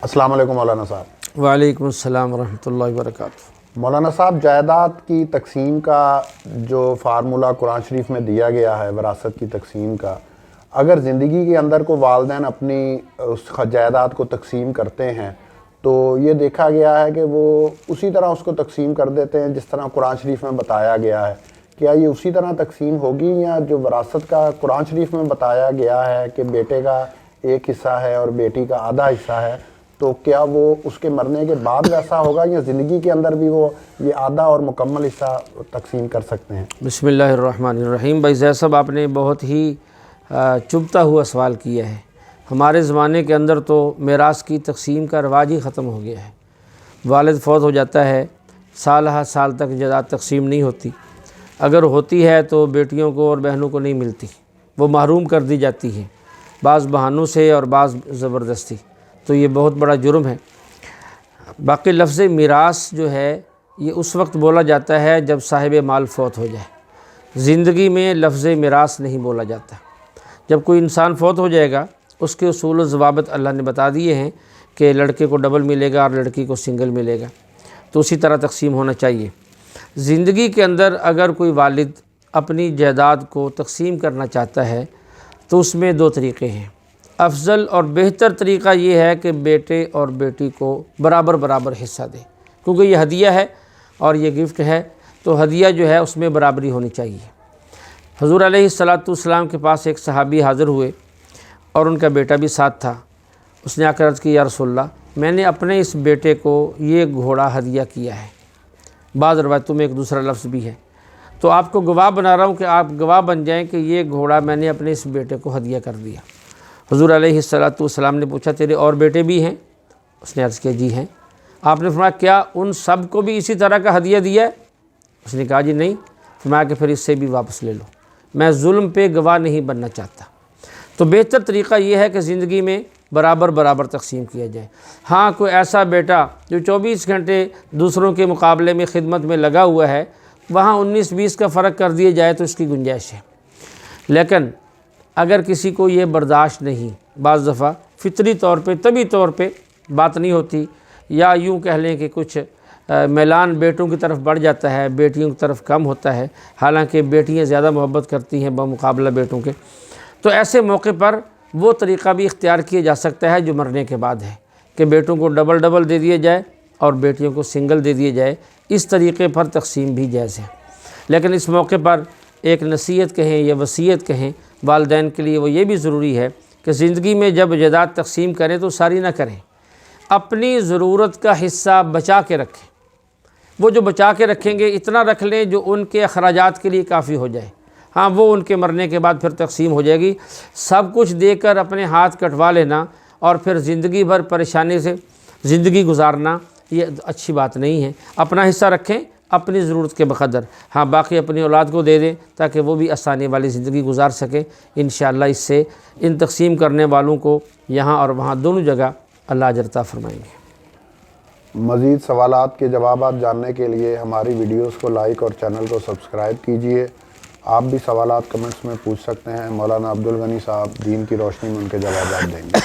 السلام علیکم مولانا صاحب۔ وعلیکم السلام ورحمۃ اللہ وبرکاتہ۔ مولانا صاحب، جائیداد کی تقسیم کا جو فارمولہ قرآن شریف میں دیا گیا ہے وراثت کی تقسیم کا، اگر زندگی کے اندر کو والدین اپنی اس جائیداد کو تقسیم کرتے ہیں تو یہ دیکھا گیا ہے کہ وہ اسی طرح اس کو تقسیم کر دیتے ہیں جس طرح قرآن شریف میں بتایا گیا ہے۔ کیا یہ اسی طرح تقسیم ہوگی یا جو وراثت کا قرآن شریف میں بتایا گیا ہے کہ بیٹے کا ایک حصہ ہے اور بیٹی کا آدھا حصہ ہے، تو کیا وہ اس کے مرنے کے بعد ویسا ہوگا یا زندگی کے اندر بھی وہ یہ آدھا اور مکمل حصہ تقسیم کر سکتے ہیں؟ بسم اللہ الرحمن الرحیم۔ بھائی زید صاحب، آپ نے بہت ہی چبھتا ہوا سوال کیا ہے۔ ہمارے زمانے کے اندر تو میراث کی تقسیم کا رواج ہی ختم ہو گیا ہے۔ والد فوت ہو جاتا ہے، سال ہر سال تک جائیداد تقسیم نہیں ہوتی، اگر ہوتی ہے تو بیٹیوں کو اور بہنوں کو نہیں ملتی، وہ محروم کر دی جاتی ہیں، بعض بہانوں سے اور بعض زبردستی۔ تو یہ بہت بڑا جرم ہے۔ باقی لفظ میراث جو ہے یہ اس وقت بولا جاتا ہے جب صاحب مال فوت ہو جائے۔ زندگی میں لفظ میراث نہیں بولا جاتا۔ جب کوئی انسان فوت ہو جائے گا، اس کے اصول و ضوابط اللہ نے بتا دیے ہیں کہ لڑکے کو ڈبل ملے گا اور لڑکی کو سنگل ملے گا، تو اسی طرح تقسیم ہونا چاہیے۔ زندگی کے اندر اگر کوئی والد اپنی جائیداد کو تقسیم کرنا چاہتا ہے تو اس میں دو طریقے ہیں۔ افضل اور بہتر طریقہ یہ ہے کہ بیٹے اور بیٹی کو برابر برابر حصہ دے، کیونکہ یہ ہدیہ ہے اور یہ گفٹ ہے، تو ہدیہ جو ہے اس میں برابری ہونی چاہیے۔ حضور علیہ السلام کے پاس ایک صحابی حاضر ہوئے اور ان کا بیٹا بھی ساتھ تھا۔ اس نے آ کر عرض کی، یا رسول اللہ، میں نے اپنے اس بیٹے کو یہ گھوڑا ہدیہ کیا ہے۔ بعض روایتوں میں ایک دوسرا لفظ بھی ہے، تو آپ کو گواہ بنا رہا ہوں کہ آپ گواہ بن جائیں کہ یہ گھوڑا میں نے اپنے اس بیٹے کو ہدیہ کر دیا۔ حضور علیہ السلام نے پوچھا، تیرے اور بیٹے بھی ہیں؟ اس نے عرض کیا، جی ہیں۔ آپ نے فرمایا، کیا ان سب کو بھی اسی طرح کا ہدیہ دیا ہے؟ اس نے کہا، جی نہیں۔ فرمایا کہ پھر اس سے بھی واپس لے لو، میں ظلم پہ گواہ نہیں بننا چاہتا۔ تو بہتر طریقہ یہ ہے کہ زندگی میں برابر برابر تقسیم کیا جائے۔ ہاں، کوئی ایسا بیٹا جو 24 گھنٹے دوسروں کے مقابلے میں خدمت میں لگا ہوا ہے، وہاں 19-20 کا فرق کر دیا جائے تو اس کی گنجائش ہے۔ لیکن اگر کسی کو یہ برداشت نہیں، بعض دفعہ فطری طور پہ طبی طور پہ بات نہیں ہوتی، یا یوں کہہ لیں کہ کچھ میلان بیٹوں کی طرف بڑھ جاتا ہے، بیٹیوں کی طرف کم ہوتا ہے، حالانکہ بیٹیاں زیادہ محبت کرتی ہیں بمقابلہ بیٹوں کے، تو ایسے موقع پر وہ طریقہ بھی اختیار کیا جا سکتا ہے جو مرنے کے بعد ہے، کہ بیٹوں کو ڈبل دے دیا جائے اور بیٹیوں کو سنگل دے دیا جائے۔ اس طریقے پر تقسیم بھی جائز ہے۔ لیکن اس موقع پر ایک نصیحت کہیں یا وصیت کہیں والدین کے لیے، وہ یہ بھی ضروری ہے کہ زندگی میں جب جائیداد تقسیم کریں تو ساری نہ کریں، اپنی ضرورت کا حصہ بچا کے رکھیں۔ وہ جو بچا کے رکھیں گے اتنا رکھ لیں جو ان کے اخراجات کے لیے کافی ہو جائے۔ ہاں، وہ ان کے مرنے کے بعد پھر تقسیم ہو جائے گی۔ سب کچھ دے کر اپنے ہاتھ کٹوا لینا اور پھر زندگی بھر پریشانی سے زندگی گزارنا، یہ اچھی بات نہیں ہے۔ اپنا حصہ رکھیں اپنی ضرورت کے بقدر، ہاں باقی اپنی اولاد کو دے دیں تاکہ وہ بھی آسانی والی زندگی گزار سکیں۔ انشاءاللہ اس سے ان تقسیم کرنے والوں کو یہاں اور وہاں دونوں جگہ اللہ اجر عطا فرمائیں گے۔ مزید سوالات کے جوابات جاننے کے لیے ہماری ویڈیوز کو لائک اور چینل کو سبسکرائب کیجیے۔ آپ بھی سوالات کمنٹس میں پوچھ سکتے ہیں، مولانا عبدالغنی صاحب دین کی روشنی میں ان کے جوابات دیں گے۔